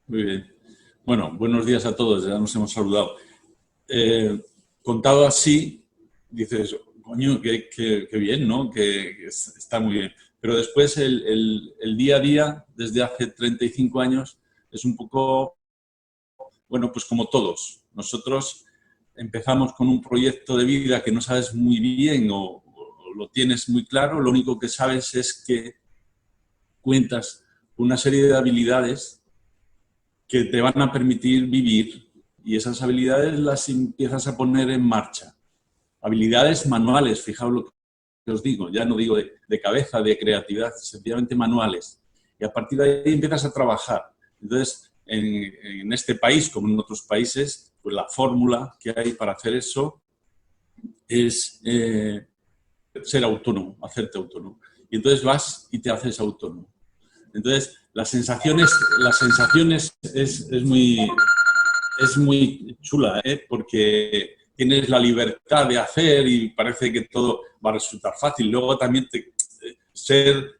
Muy bien. Bueno, buenos días a todos, ya nos hemos saludado. Contado así, dices, coño, qué bien, ¿no? Que está muy bien. Pero después el día a día, desde hace 35 años, es un poco, bueno, pues como todos. Nosotros empezamos con un proyecto de vida que no sabes muy bien o lo tienes muy claro, lo único que sabes es que cuentas una serie de habilidades que te van a permitir vivir y esas habilidades las empiezas a poner en marcha. Habilidades manuales, fijaos lo que os digo, ya no digo de cabeza, de creatividad, sencillamente manuales. Y a partir de ahí empiezas a trabajar. Entonces, en este país, como en otros países, pues la fórmula que hay para hacer eso es ser autónomo, hacerte autónomo. Y entonces vas y te haces autónomo. Entonces, las sensaciones es muy chula, ¿eh? Porque tienes la libertad de hacer y parece que todo va a resultar fácil. Luego también ser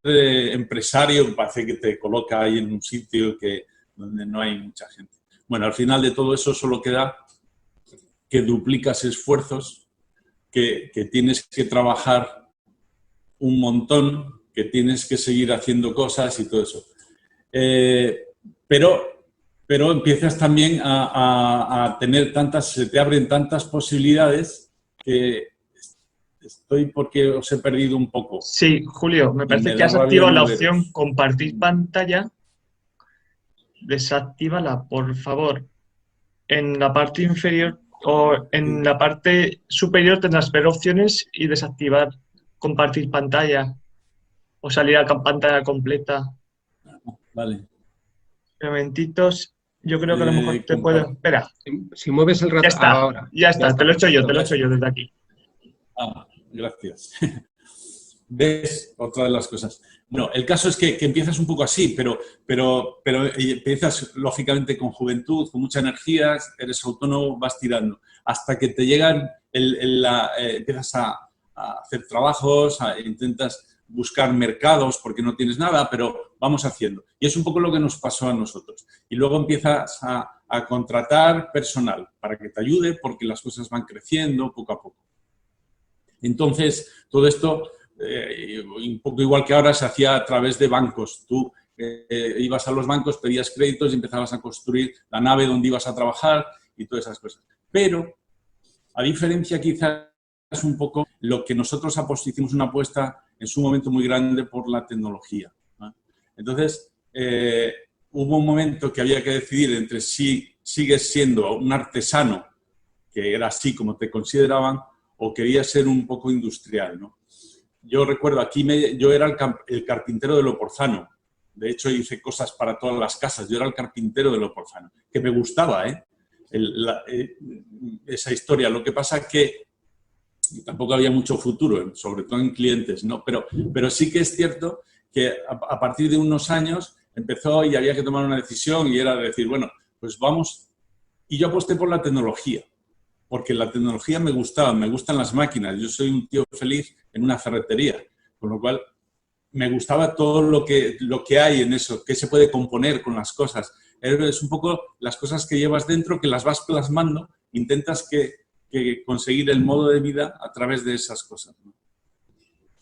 empresario parece que te coloca ahí en un sitio donde no hay mucha gente. Bueno, al final de todo eso solo queda que duplicas esfuerzos, que tienes que trabajar un montón, que tienes que seguir haciendo cosas y todo eso. Eh, pero, pero empiezas también a tener se te abren tantas posibilidades que estoy porque os he perdido un poco Sí, Julio, me y parece me que da has rabia activado la no opción veros. compartir pantalla. Desactívala, por favor. En la parte inferior o en Sí. la parte superior tendrás ver opciones y desactivar compartir pantalla o salir a pantalla completa. Vale. Momentitos, yo creo que a lo mejor te puedo. Compartir. Espera, Si mueves el ya rato, está, ahora, ya ya está, está, te perfecto. lo he hecho yo desde aquí. Gracias. ¿Ves? Otra de las cosas. Bueno, el caso es que empiezas un poco así, pero empiezas lógicamente con juventud, con mucha energía, eres autónomo, vas tirando, hasta que te llegan, empiezas a hacer trabajos, intentas buscar mercados porque no tienes nada, pero vamos haciendo. Y es un poco lo que nos pasó a nosotros. Y luego empiezas a contratar personal para que te ayude porque las cosas van creciendo poco a poco. Entonces, todo esto, un poco igual que ahora, se hacía a través de bancos. Tú ibas a los bancos, pedías créditos y empezabas a construir la nave donde ibas a trabajar y todas esas cosas. Pero, a diferencia quizás un poco, lo que nosotros hicimos una apuesta en su momento muy grande por la tecnología, ¿no? Entonces, hubo un momento que había que decidir entre si sigues siendo un artesano, que era así como te consideraban, o quería ser un poco industrial, ¿no? Yo recuerdo, yo era el carpintero de Loporzano. De hecho, hice cosas para todas las casas. Yo era el carpintero de Loporzano, que me gustaba, ¿eh? Esa historia. Lo que pasa es que tampoco había mucho futuro, sobre todo en clientes, ¿no? Pero sí que es cierto que a partir de unos años empezó y había que tomar una decisión y era decir, bueno, pues vamos. Y yo aposté por la tecnología, porque la tecnología me gustaba, me gustan las máquinas. Yo soy un tío feliz en una ferretería, con lo cual me gustaba todo lo que hay en eso, qué se puede componer con las cosas. Es un poco las cosas que llevas dentro, que las vas plasmando, intentas que conseguir el modo de vida a través de esas cosas, ¿no?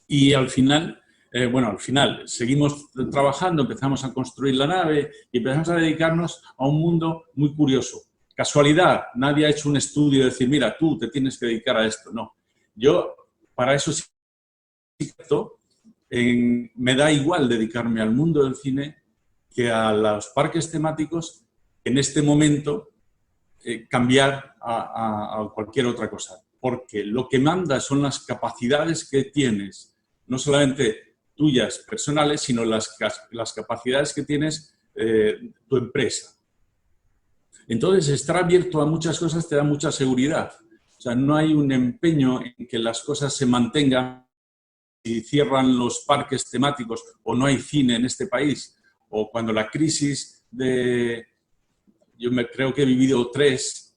Y al final, al final seguimos trabajando, empezamos a construir la nave y empezamos a dedicarnos a un mundo muy curioso. Casualidad, nadie ha hecho un estudio de decir, mira, tú te tienes que dedicar a esto. No, yo para eso sí, me da igual dedicarme al mundo del cine que a los parques temáticos, en este momento cambiar a cualquier otra cosa. Porque lo que manda son las capacidades que tienes, no solamente tuyas personales, sino las capacidades que tienes tu empresa. Entonces, estar abierto a muchas cosas te da mucha seguridad. O sea, no hay un empeño en que las cosas se mantengan y cierran los parques temáticos o no hay cine en este país. O cuando la crisis de... creo que he vivido tres,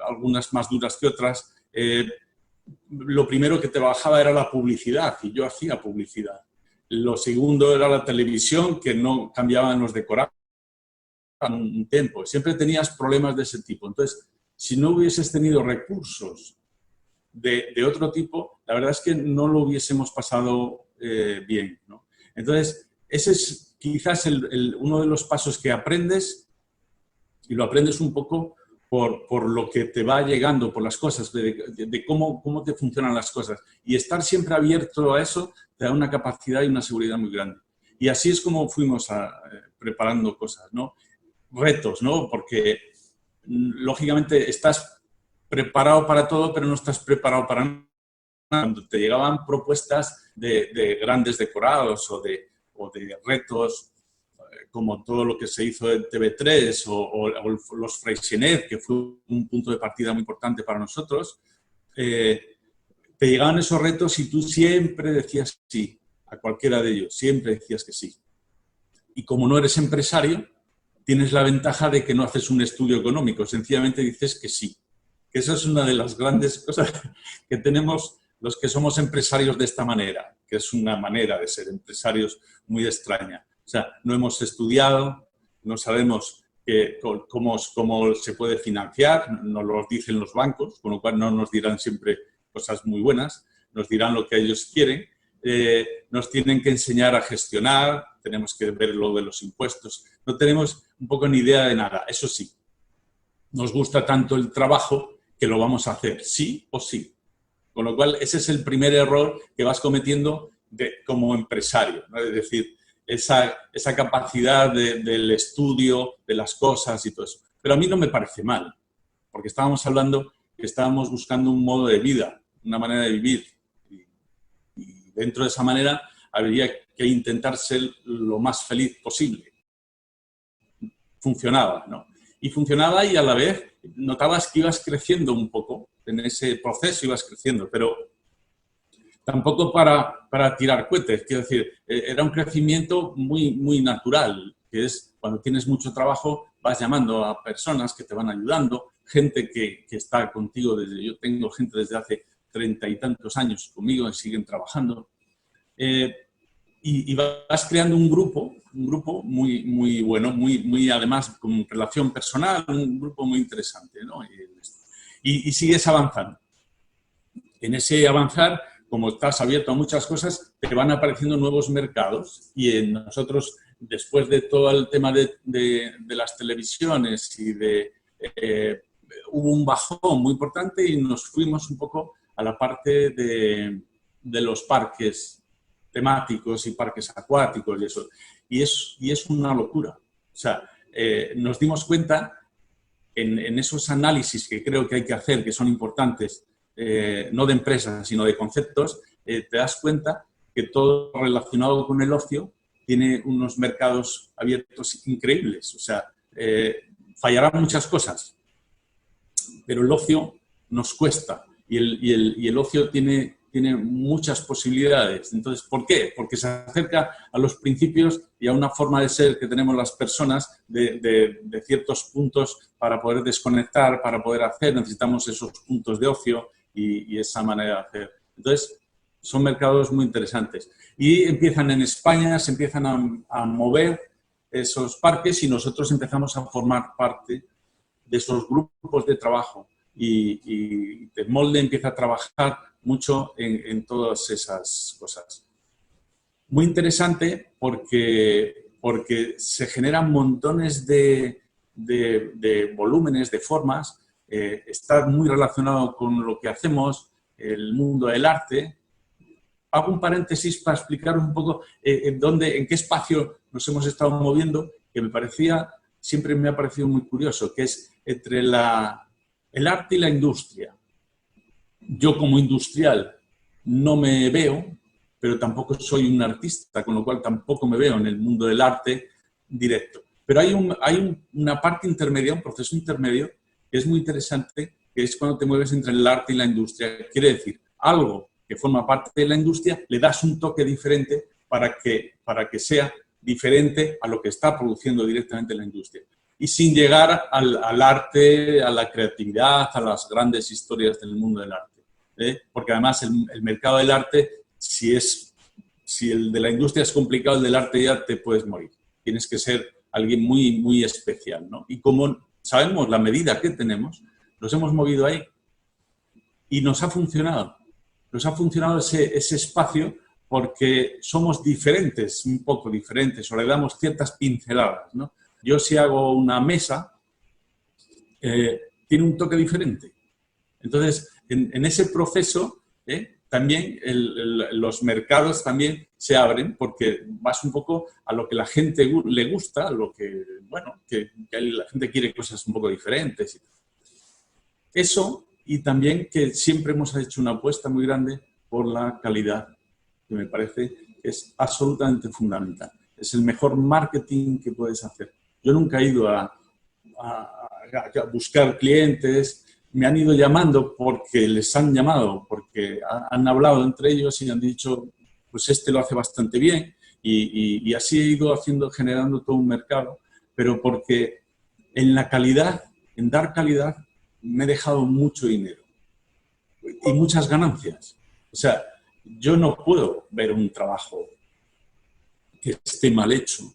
algunas más duras que otras, lo primero que te bajaba era la publicidad y yo hacía publicidad. Lo segundo era la televisión, que no cambiaban los decorados un tiempo, siempre tenías problemas de ese tipo. Entonces, si no hubieses tenido recursos de otro tipo, la verdad es que no lo hubiésemos pasado bien, ¿no? Entonces, ese es quizás uno de los pasos que aprendes, y lo aprendes un poco por lo que te va llegando, por las cosas, de cómo te funcionan las cosas. Y estar siempre abierto a eso te da una capacidad y una seguridad muy grande. Y así es como fuimos preparando cosas, ¿no? Retos, ¿no? Porque, lógicamente, estás preparado para todo, pero no estás preparado para nada. Cuando te llegaban propuestas de grandes decorados o de retos, como todo lo que se hizo en TV3 o los Freixenet, que fue un punto de partida muy importante para nosotros, te llegaban esos retos y tú siempre decías sí a cualquiera de ellos, siempre decías que sí. Y como no eres empresario, tienes la ventaja de que no haces un estudio económico, sencillamente dices que sí. Que esa es una de las grandes cosas que tenemos los que somos empresarios de esta manera, que es una manera de ser empresarios muy extraña. O sea, no hemos estudiado, no sabemos cómo se puede financiar, nos lo dicen los bancos, con lo cual no nos dirán siempre cosas muy buenas, nos dirán lo que ellos quieren, nos tienen que enseñar a gestionar, tenemos que ver lo de los impuestos, no tenemos un poco ni idea de nada. Eso sí, nos gusta tanto el trabajo que lo vamos a hacer, sí o sí. Con lo cual, ese es el primer error que vas cometiendo como empresario, ¿no? Es decir, esa capacidad del estudio, de las cosas y todo eso. Pero a mí no me parece mal, porque estábamos hablando que estábamos buscando un modo de vida, una manera de vivir. Y dentro de esa manera habría que intentar ser lo más feliz posible. Funcionaba, ¿no? Y funcionaba y a la vez notabas que ibas creciendo un poco. En ese proceso ibas creciendo, pero tampoco para tirar cohetes. Quiero decir, era un crecimiento muy, muy natural, que es cuando tienes mucho trabajo, vas llamando a personas que te van ayudando, gente que está contigo yo tengo gente desde hace 30 y tantos años conmigo y siguen trabajando. Y vas creando un grupo muy, muy bueno, muy además con relación personal, un grupo muy interesante, ¿no? Y sigues avanzando. En ese avanzar, como estás abierto a muchas cosas, te van apareciendo nuevos mercados y nosotros, después de todo el tema de las televisiones y hubo un bajón muy importante y nos fuimos un poco a la parte de los parques temáticos y parques acuáticos y eso. Y es una locura. O sea, nos dimos cuenta en esos análisis que creo que hay que hacer, que son importantes, no de empresas, sino de conceptos, te das cuenta que todo relacionado con el ocio tiene unos mercados abiertos increíbles. O sea, fallarán muchas cosas, pero el ocio nos cuesta y el ocio tiene muchas posibilidades. Entonces, ¿por qué? Porque se acerca a los principios y a una forma de ser que tenemos las personas de ciertos puntos para poder desconectar, para poder hacer. Necesitamos esos puntos de ocio y esa manera de hacer. Entonces, son mercados muy interesantes. Y empiezan en España, se empiezan a mover esos parques y nosotros empezamos a formar parte de esos grupos de trabajo. Y Molde empieza a trabajar mucho en todas esas cosas. Muy interesante porque se generan montones de volúmenes, de formas, está muy relacionado con lo que hacemos, el mundo del arte. Hago un paréntesis para explicaros un poco en qué espacio nos hemos estado moviendo, que siempre me ha parecido muy curioso, que es entre el arte y la industria. Yo como industrial no me veo, pero tampoco soy un artista, con lo cual tampoco me veo en el mundo del arte directo. Pero hay una parte intermedia, un proceso intermedio, que es muy interesante, que es cuando te mueves entre el arte y la industria. Quiere decir, algo que forma parte de la industria, le das un toque diferente para que sea diferente a lo que está produciendo directamente la industria. Y sin llegar al arte, a la creatividad, a las grandes historias del mundo del arte. Porque además el mercado del arte, si el de la industria es complicado, el del arte ya te puedes morir. Tienes que ser alguien muy, muy especial, ¿no? Y como sabemos la medida que tenemos, nos hemos movido ahí y nos ha funcionado. Nos ha funcionado ese espacio porque somos diferentes, un poco diferentes, o le damos ciertas pinceladas, ¿no? Yo si hago una mesa, tiene un toque diferente. Entonces, en ese proceso, también los mercados también se abren porque vas un poco a lo que la gente le gusta, a lo que, bueno, que la gente quiere cosas un poco diferentes. Eso, y también que siempre hemos hecho una apuesta muy grande por la calidad, que me parece que es absolutamente fundamental. Es el mejor marketing que puedes hacer. Yo nunca he ido a buscar clientes, me han ido llamando porque les han llamado, porque han hablado entre ellos y han dicho, pues este lo hace bastante bien, y así he ido generando todo un mercado, pero porque en la calidad, en dar calidad, me he dejado mucho dinero y muchas ganancias. O sea, yo no puedo ver un trabajo que esté mal hecho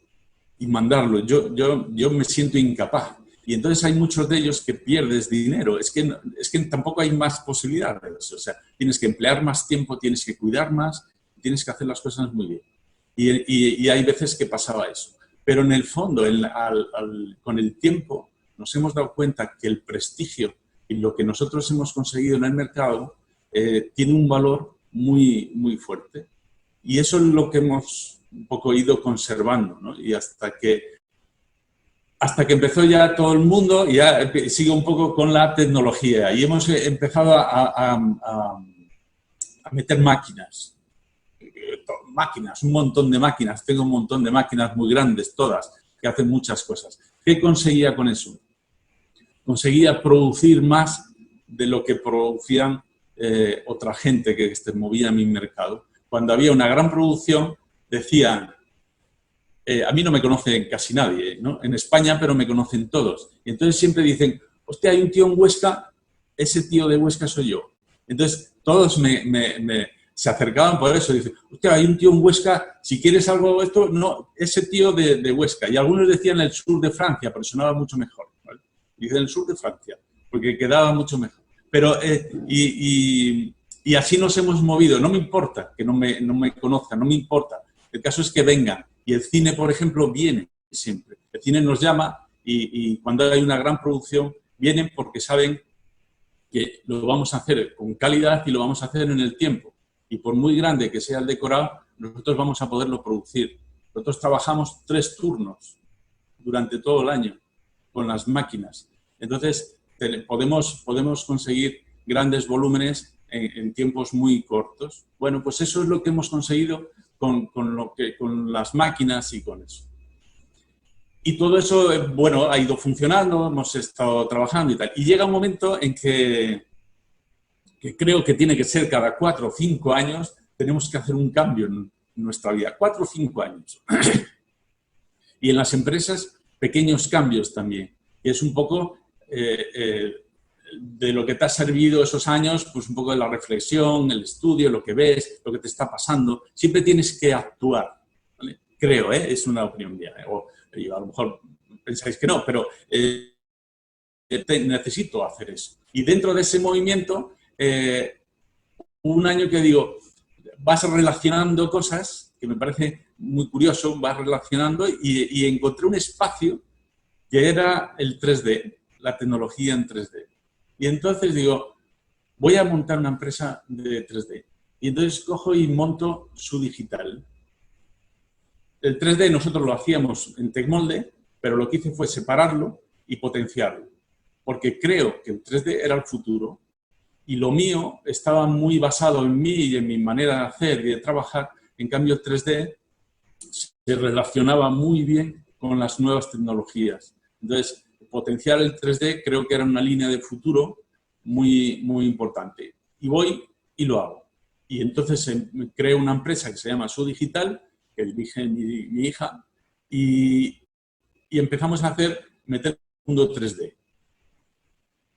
y mandarlo. Yo me siento incapaz. Y entonces hay muchos de ellos que pierdes dinero. Es que tampoco hay más posibilidades. O sea, tienes que emplear más tiempo, tienes que cuidar más, tienes que hacer las cosas muy bien. Y hay veces que pasaba eso. Pero en el fondo, con el tiempo, nos hemos dado cuenta que el prestigio y lo que nosotros hemos conseguido en el mercado tiene un valor muy, muy fuerte. Y eso es lo que hemos un poco ido conservando, ¿no? Y hasta que empezó ya todo el mundo, y ya sigue un poco con la tecnología. Y hemos empezado a meter máquinas, un montón de máquinas. Tengo un montón de máquinas muy grandes, todas, que hacen muchas cosas. ¿Qué conseguía con eso? Conseguía producir más de lo que producían otra gente que movía mi mercado. Cuando había una gran producción, decían, a mí no me conocen casi nadie, ¿no? En España, pero me conocen todos. Y entonces siempre dicen, hostia, hay un tío en Huesca, ese tío de Huesca soy yo. Entonces todos se acercaban por eso. Dicen, hostia, hay un tío en Huesca, si quieres algo de esto, no, ese tío de Huesca. Y algunos decían el sur de Francia, pero sonaba mucho mejor, ¿vale? Dicen el sur de Francia, porque quedaba mucho mejor. Pero, y así nos hemos movido. No me importa que no me conozcan, no me importa. El caso es que vengan. Y el cine, por ejemplo, viene siempre. El cine nos llama y cuando hay una gran producción, vienen porque saben que lo vamos a hacer con calidad y lo vamos a hacer en el tiempo. Y por muy grande que sea el decorado, nosotros vamos a poderlo producir. Nosotros trabajamos 3 turnos durante todo el año con las máquinas. Entonces, podemos conseguir grandes volúmenes en tiempos muy cortos. Bueno, pues eso es lo que hemos conseguido con las máquinas y con eso. Y todo eso, bueno, ha ido funcionando, hemos estado trabajando y tal. Y llega un momento en que creo que tiene que ser cada 4 o 5 años, tenemos que hacer un cambio en nuestra vida. 4 o 5 años. Y en las empresas, pequeños cambios también. Y es un poco de lo que te ha servido esos años, pues un poco de la reflexión, el estudio, lo que ves, lo que te está pasando. Siempre tienes que actuar, ¿vale? Creo, es una opinión mía. O a lo mejor pensáis que no, pero necesito hacer eso. Y dentro de ese movimiento, un año que digo, vas relacionando cosas, que me parece muy curioso, vas relacionando y encontré un espacio que era el 3D, la tecnología en 3D. Y entonces digo, voy a montar una empresa de 3D. Y entonces cojo y monto su digital. El 3D nosotros lo hacíamos en Tecmolde, pero lo que hice fue separarlo y potenciarlo. Porque creo que el 3D era el futuro y lo mío estaba muy basado en mí y en mi manera de hacer y de trabajar. En cambio, el 3D se relacionaba muy bien con las nuevas tecnologías. Entonces, potenciar el 3D creo que era una línea de futuro muy, muy importante. Y voy y lo hago. Y entonces creo una empresa que se llama Su Digital, que dirige mi hija, y empezamos a meter el mundo 3D.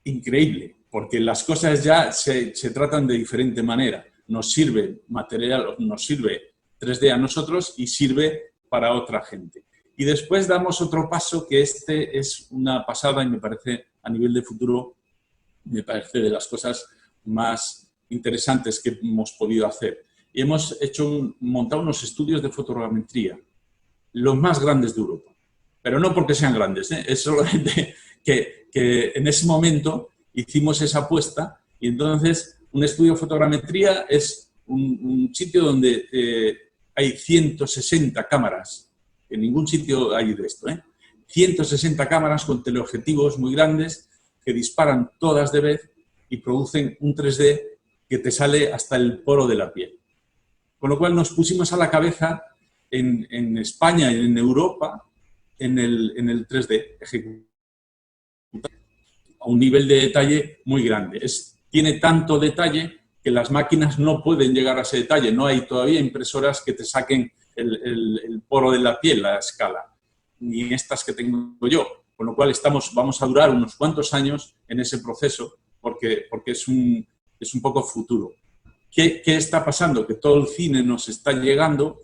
Increíble, porque las cosas ya se tratan de diferente manera. Nos sirve material, nos sirve 3D a nosotros y sirve para otra gente. Y después damos otro paso, que este es una pasada y me parece, a nivel de futuro, me parece de las cosas más interesantes que hemos podido hacer. Y hemos montado unos estudios de fotogrametría, los más grandes de Europa. Pero no porque sean grandes, ¿eh? Es solamente que en ese momento hicimos esa apuesta y entonces un estudio de fotogrametría es un sitio donde hay 160 cámaras. En ningún sitio hay de esto, ¿eh? 160 cámaras con teleobjetivos muy grandes que disparan todas de vez y producen un 3D que te sale hasta el poro de la piel. Con lo cual nos pusimos a la cabeza en España y en Europa en el 3D, a un nivel de detalle muy grande. Tiene tanto detalle que las máquinas no pueden llegar a ese detalle. No hay todavía impresoras que te saquen el poro de la piel a escala, ni estas que tengo yo. Con lo cual vamos a durar unos cuantos años en ese proceso porque es un poco futuro. ¿Qué está pasando? Que todo el cine nos está llegando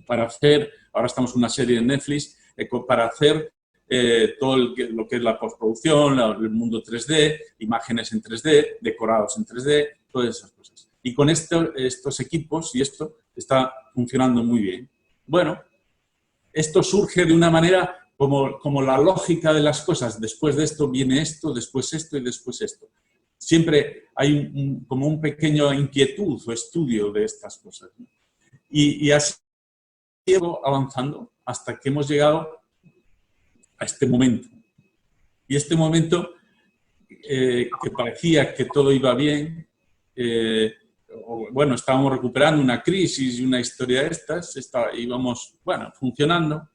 para hacer, ahora estamos en una serie en Netflix, para hacer todo lo que es la postproducción, el mundo 3D, imágenes en 3D, decorados en 3D, todas esas cosas. Y con estos equipos y esto está funcionando muy bien. Bueno, esto surge de una manera como la lógica de las cosas. Después de esto viene esto, después esto y después esto. Siempre hay como un pequeño inquietud o estudio de estas cosas, ¿no? Y así llevo avanzando hasta que hemos llegado a este momento. Y este momento que parecía que todo iba bien, bueno, estábamos recuperando una crisis y una historia de estas, íbamos, bueno, funcionando,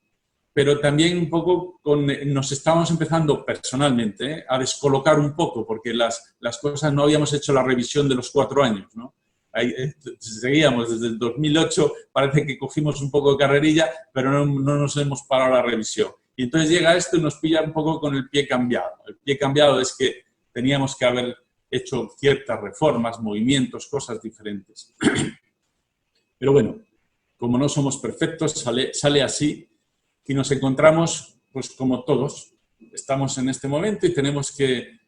pero también un poco nos estábamos empezando personalmente a descolocar un poco, porque las cosas no habíamos hecho la revisión de los 4 años, ¿no? Ahí, seguíamos desde el 2008, parece que cogimos un poco de carrerilla, pero no nos hemos parado la revisión. Y entonces llega esto y nos pilla un poco con el pie cambiado. El pie cambiado es que teníamos que haber hecho ciertas reformas, movimientos, cosas diferentes. Pero bueno, como no somos perfectos, sale así y nos encontramos, pues como todos, estamos en este momento y tenemos que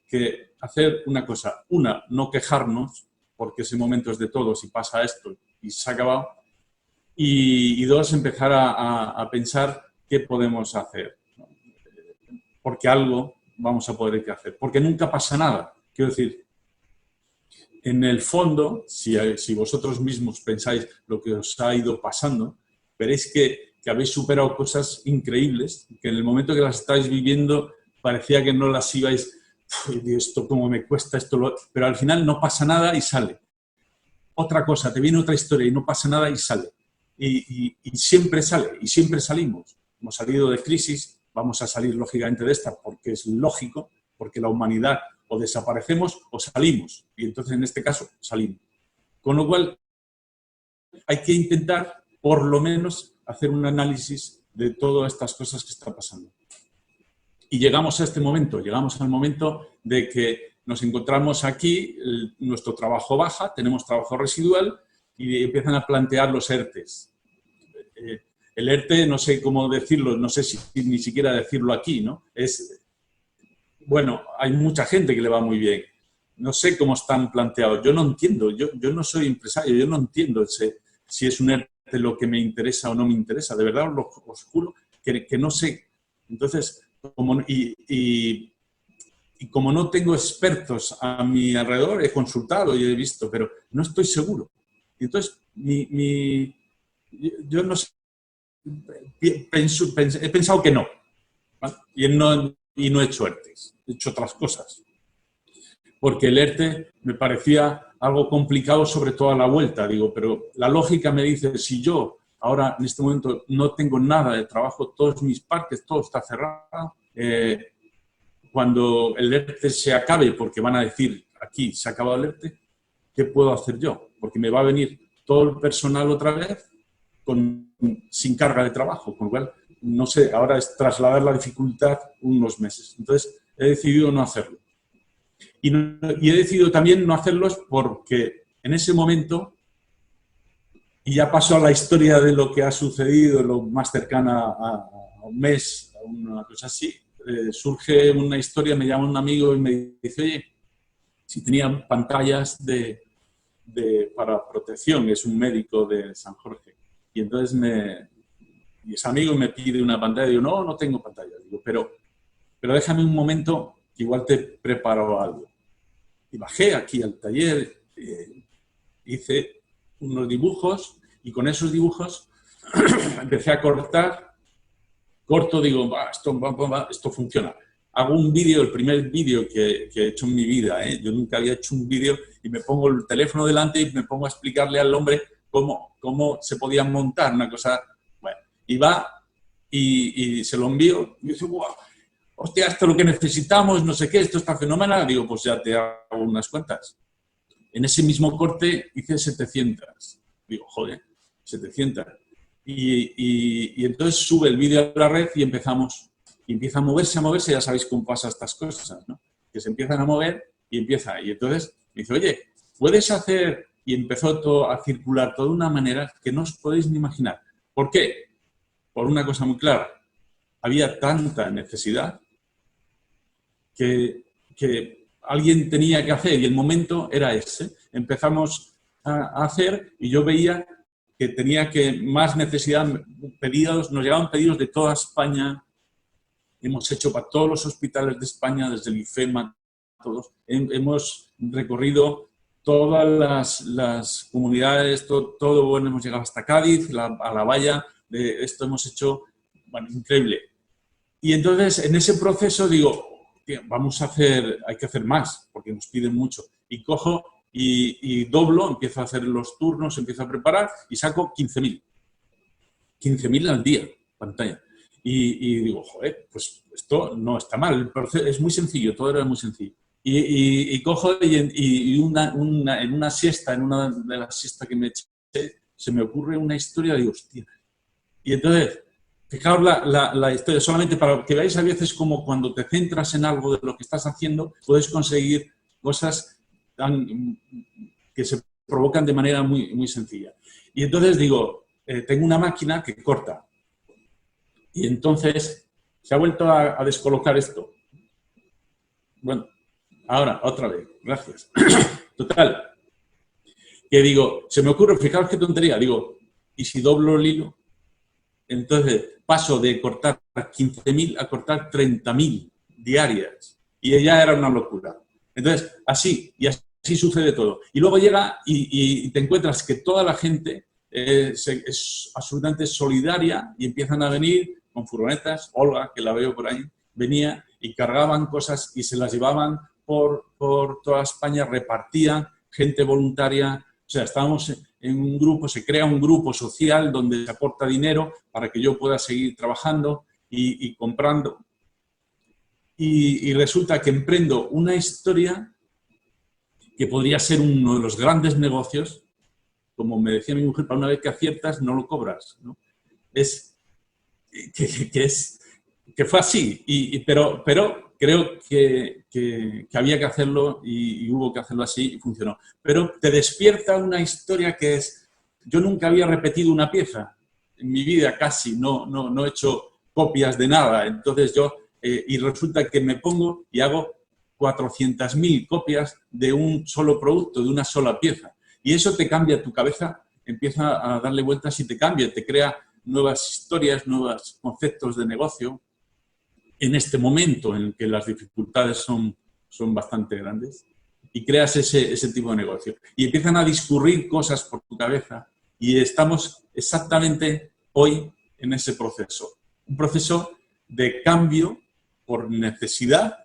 hacer una cosa. Una, no quejarnos, porque ese momento es de todos y pasa esto y se ha acabado. Y dos, empezar a pensar qué podemos hacer. Porque algo vamos a poder hacer. Porque nunca pasa nada. Quiero decir, en el fondo, si vosotros mismos pensáis lo que os ha ido pasando, veréis que habéis superado cosas increíbles, que en el momento que las estáis viviendo parecía que no las ibais, esto cómo me cuesta, pero al final no pasa nada y sale. Otra cosa, te viene otra historia y no pasa nada y sale. Y siempre sale, y siempre salimos. Hemos salido de crisis, vamos a salir lógicamente de esta porque es lógico, porque la humanidad o desaparecemos o salimos. Y entonces en este caso salimos. Con lo cual hay que intentar por lo menos hacer un análisis de todas estas cosas que están pasando. Y llegamos a este momento, llegamos al momento de que nos encontramos aquí, nuestro trabajo baja, tenemos trabajo residual y empiezan a plantear los ERTEs. El ERTE, no sé cómo decirlo, no sé si ni siquiera decirlo aquí, ¿no? Bueno, hay mucha gente que le va muy bien. No sé cómo están planteados. Yo no entiendo, yo no soy empresario, yo no entiendo si es un ERTE lo que me interesa o no me interesa. De verdad os juro que no sé. Entonces, como no tengo expertos a mi alrededor, he consultado y he visto, pero no estoy seguro. Entonces, yo no sé, he pensado que no, ¿vale? Y no he hecho ERTEs, he hecho otras cosas. Porque el ERTE me parecía algo complicado, sobre todo a la vuelta. Digo, pero la lógica me dice, si yo ahora en este momento no tengo nada de trabajo, todos mis parques, todo está cerrado, cuando el ERTE se acabe, porque van a decir, aquí se ha acabado el ERTE, ¿qué puedo hacer yo? Porque me va a venir todo el personal otra vez sin carga de trabajo, con lo cual, no sé, ahora es trasladar la dificultad unos meses. Entonces, he decidido no hacerlo. Y he decidido también no hacerlos porque en ese momento, y ya pasó a la historia de lo que ha sucedido, lo más cercana un mes, una cosa así, surge una historia, me llama un amigo y me dice, oye, si tenía pantallas para protección, es un médico de San Jorge. Y entonces y ese amigo me pide una pantalla, y digo, no, no tengo pantalla. Digo, pero déjame un momento, que igual te preparo algo. Y bajé aquí al taller, hice unos dibujos y con esos dibujos empecé a corto, digo, esto funciona. Hago un vídeo, el primer vídeo que he hecho en mi vida, yo nunca había hecho un vídeo y me pongo el teléfono delante y me pongo a explicarle al hombre cómo se podía montar una cosa. Bueno, y va y se lo envío y dice, ¡guau! Hostia, esto es lo que necesitamos, no sé qué, esto está fenomenal. Digo, pues ya te hago unas cuentas. En ese mismo corte hice 700. Digo, joder, 700. Y entonces sube el vídeo a la red y empieza a moverse, ya sabéis cómo pasa estas cosas, ¿no? Que se empiezan a mover y empieza. Y entonces me dice, oye, puedes hacer... Y empezó todo a circular todo de una manera que no os podéis ni imaginar. ¿Por qué? Por una cosa muy clara. Había tanta necesidad que alguien tenía que hacer y el momento era ese. Empezamos a hacer y yo veía que tenía más necesidad, nos llegaban pedidos de toda España. Hemos hecho para todos los hospitales de España, desde el IFEMA, todos. Hemos recorrido todas las comunidades, todo bueno, hemos llegado hasta Cádiz, a la valla, de esto hemos hecho, bueno, increíble. Y entonces, en ese proceso digo, hay que hacer más, porque nos piden mucho. Y cojo y doblo, empiezo a hacer los turnos, empiezo a preparar y saco 15.000. 15.000 al día, pantalla. Y digo, joder, pues esto no está mal, el proceso es muy sencillo, todo era muy sencillo. Y cojo y en una siesta, en una de las siestas que me eché, se me ocurre una historia, digo, hostia. Y entonces, fijaos la historia, solamente para que veáis a veces como cuando te centras en algo de lo que estás haciendo, puedes conseguir cosas que se provocan de manera muy, muy sencilla. Y entonces digo, tengo una máquina que corta. Y entonces se ha vuelto a descolocar esto. Bueno, ahora, otra vez, gracias. Total, que digo, se me ocurre, fijaos qué tontería, digo, ¿y si doblo el hilo? Entonces paso de cortar 15.000 a cortar 30.000 diarias. Y ya era una locura. Entonces, así sucede todo. Y luego llega y te encuentras que toda la gente es absolutamente solidaria y empiezan a venir con furgonetas. Olga, que la veo por ahí, venía y cargaban cosas y se las llevaban por toda España, repartían, gente voluntaria. O sea, estábamos en un grupo, se crea un grupo social donde se aporta dinero para que yo pueda seguir trabajando y comprando. Y resulta que emprendo una historia que podría ser uno de los grandes negocios. Como me decía mi mujer, para una vez que aciertas, no lo cobras, ¿no? Que fue así, pero creo que había que hacerlo y hubo que hacerlo así y funcionó. Pero te despierta una historia que es... Yo nunca había repetido una pieza en mi vida, casi, no he hecho copias de nada. Entonces y resulta que me pongo y hago 400.000 copias de un solo producto, de una sola pieza. Y eso te cambia tu cabeza, empieza a darle vueltas y te cambia, te crea nuevas historias, nuevos conceptos de negocio. En este momento en el que las dificultades son bastante grandes y creas ese tipo de negocio. Y empiezan a discurrir cosas por tu cabeza y estamos exactamente hoy en ese proceso. Un proceso de cambio por necesidad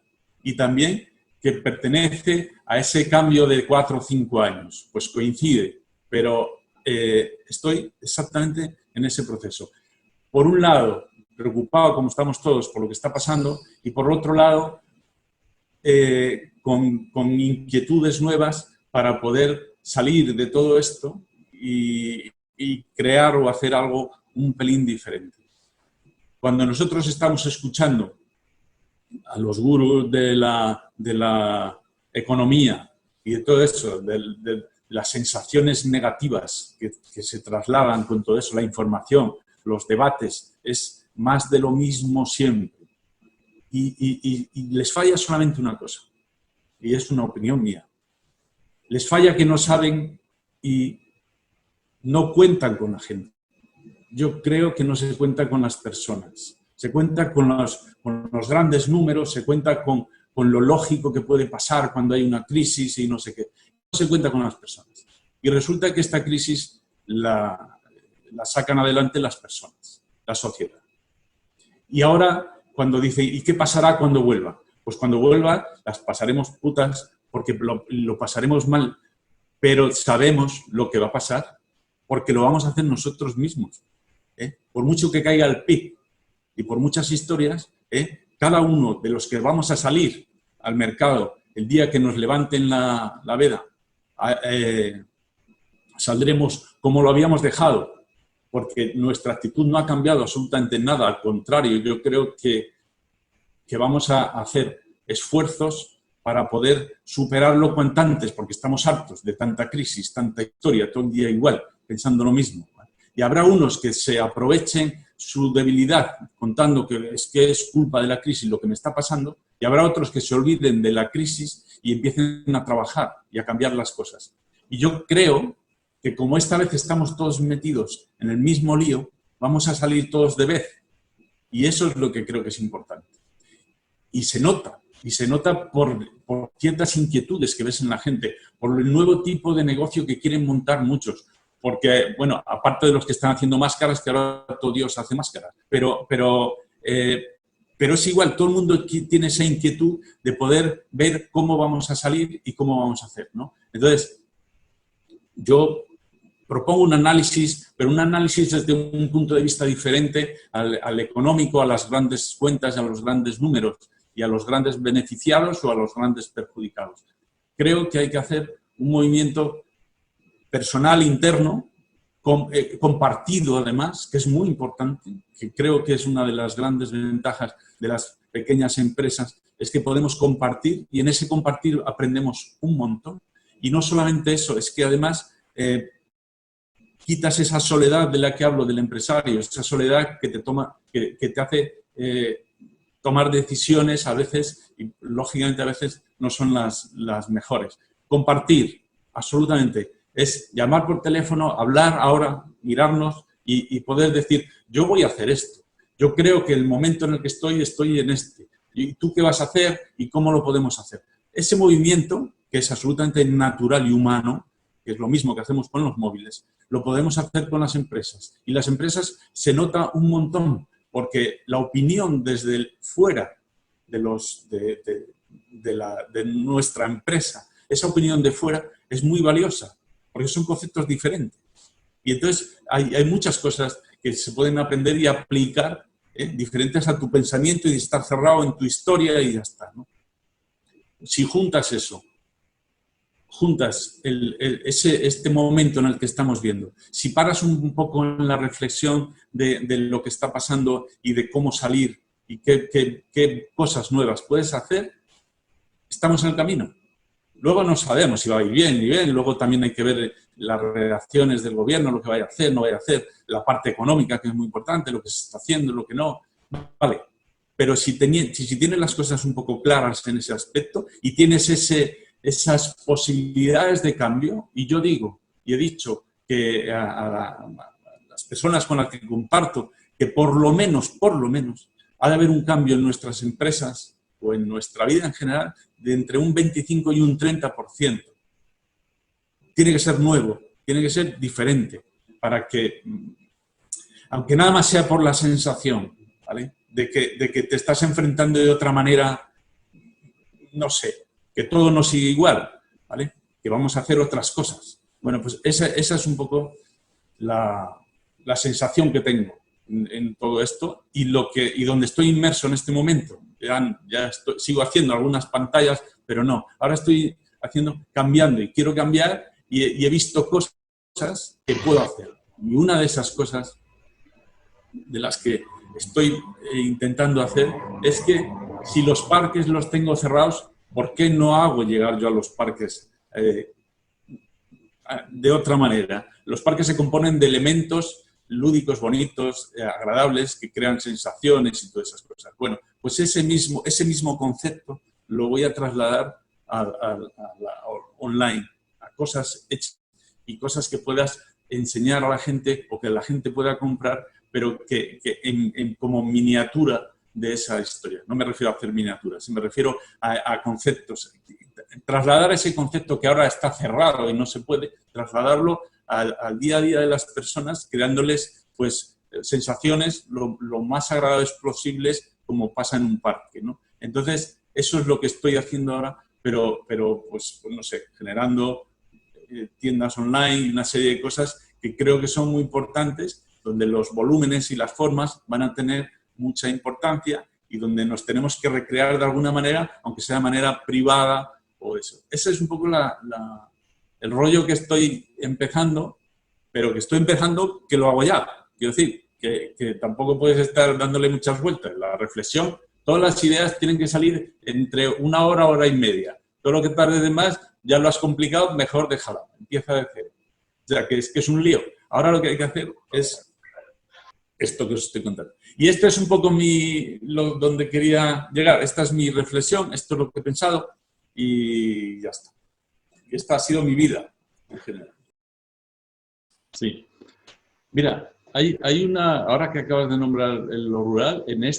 y también que pertenece a ese cambio de 4 o 5 años. Pues coincide, pero estoy exactamente en ese proceso. Por un lado, preocupado como estamos todos por lo que está pasando y por otro lado, con inquietudes nuevas para poder salir de todo esto y crear o hacer algo un pelín diferente. Cuando nosotros estamos escuchando a los gurús de la economía y de todo eso, de las sensaciones negativas que se trasladan con todo eso, la información, los debates, es más de lo mismo siempre. Y les falla solamente una cosa, y es una opinión mía. Les falla que no saben y no cuentan con la gente. Yo creo que no se cuenta con las personas. Se cuenta con los grandes números, se cuenta con lo lógico que puede pasar cuando hay una crisis y no sé qué. No se cuenta con las personas. Y resulta que esta crisis la sacan adelante las personas, la sociedad. Y ahora, cuando dice, ¿y qué pasará cuando vuelva? Pues cuando vuelva las pasaremos putas porque lo pasaremos mal, pero sabemos lo que va a pasar porque lo vamos a hacer nosotros mismos. Por mucho que caiga el PIB y por muchas historias, cada uno de los que vamos a salir al mercado el día que nos levanten la veda, saldremos como lo habíamos dejado, porque nuestra actitud no ha cambiado absolutamente nada, al contrario, yo creo que vamos a hacer esfuerzos para poder superarlo cuanto antes, porque estamos hartos de tanta crisis, tanta historia, todo el día igual, pensando lo mismo. Y habrá unos que se aprovechen su debilidad contando que es culpa de la crisis lo que me está pasando, y habrá otros que se olviden de la crisis y empiecen a trabajar y a cambiar las cosas. Y yo creo que como esta vez estamos todos metidos en el mismo lío, vamos a salir todos de vez. Y eso es lo que creo que es importante. Y se nota por ciertas inquietudes que ves en la gente, por el nuevo tipo de negocio que quieren montar muchos. Porque, bueno, aparte de los que están haciendo máscaras, que ahora todo Dios hace máscaras, pero es igual, todo el mundo tiene esa inquietud de poder ver cómo vamos a salir y cómo vamos a hacer, ¿no? Entonces, yo propongo un análisis, pero un análisis desde un punto de vista diferente al económico, a las grandes cuentas, a los grandes números y a los grandes beneficiados o a los grandes perjudicados. Creo que hay que hacer un movimiento personal interno, compartido además, que es muy importante, que creo que es una de las grandes ventajas de las pequeñas empresas, es que podemos compartir y en ese compartir aprendemos un montón. Y no solamente eso, es que además quitas esa soledad de la que hablo del empresario, esa soledad que te hace tomar decisiones a veces, y lógicamente a veces no son las mejores. Compartir, absolutamente. Es llamar por teléfono, hablar ahora, mirarnos y poder decir, yo voy a hacer esto. Yo creo que el momento en el que estoy en este. ¿Y tú qué vas a hacer y cómo lo podemos hacer? Ese movimiento, que es absolutamente natural y humano, que es lo mismo que hacemos con los móviles, lo podemos hacer con las empresas. Y las empresas se nota un montón, porque la opinión desde fuera de nuestra empresa, esa opinión de fuera es muy valiosa, porque son conceptos diferentes. Y entonces hay muchas cosas que se pueden aprender y aplicar diferentes a tu pensamiento y estar cerrado en tu historia y ya está, ¿no? Si juntas eso, juntas este momento en el que estamos viendo, si paras un poco en la reflexión de lo que está pasando y de cómo salir y qué cosas nuevas puedes hacer, estamos en el camino. Luego no sabemos si va a ir bien ni bien, luego también hay que ver las reacciones del gobierno, lo que vaya a hacer, no vaya a hacer, la parte económica, que es muy importante, lo que se está haciendo, lo que no, vale. Pero si tienes las cosas un poco claras en ese aspecto y tienes esas posibilidades de cambio, y yo digo, y he dicho que a las personas con las que comparto, que por lo menos, ha de haber un cambio en nuestras empresas o en nuestra vida en general de entre un 25 y un 30%. Tiene que ser nuevo, tiene que ser diferente, para que, aunque nada más sea por la sensación, ¿vale?, de que te estás enfrentando de otra manera, no sé, que todo no sigue igual, ¿vale?, que vamos a hacer otras cosas. Bueno, pues esa es un poco la sensación que tengo en todo esto y donde estoy inmerso en este momento. Sigo haciendo algunas pantallas, pero no. Ahora estoy cambiando y quiero cambiar y he visto cosas que puedo hacer. Y una de esas cosas de las que estoy intentando hacer es que si los parques los tengo cerrados, ¿por qué no hago llegar yo a los parques de otra manera? Los parques se componen de elementos lúdicos, bonitos, agradables, que crean sensaciones y todas esas cosas. Bueno, pues ese mismo concepto lo voy a trasladar a la online, a cosas hechas y cosas que puedas enseñar a la gente o que la gente pueda comprar, pero que como miniatura de esa historia. No me refiero a hacer miniaturas, me refiero a conceptos. Trasladar ese concepto que ahora está cerrado y no se puede, trasladarlo al día a día de las personas, creándoles pues sensaciones lo más agradables posibles, como pasa en un parque, ¿no? Entonces, eso es lo que estoy haciendo ahora, pero pues no sé, generando tiendas online y una serie de cosas que creo que son muy importantes, donde los volúmenes y las formas van a tener mucha importancia y donde nos tenemos que recrear de alguna manera, aunque sea de manera privada o eso. Ese es un poco el rollo que estoy empezando, pero que estoy empezando que lo hago ya. Quiero decir, que tampoco puedes estar dándole muchas vueltas. La reflexión, todas las ideas tienen que salir entre una hora, hora y media. Todo lo que tarde de más, ya lo has complicado, mejor déjala. Empieza de cero. O sea, que es un lío. Ahora lo que hay que hacer es esto que os estoy contando. Y este es un poco donde quería llegar. Esta es mi reflexión, esto es lo que he pensado y ya está. Y esta ha sido mi vida en general. Sí. Mira, hay una, ahora que acabas de nombrar lo rural, en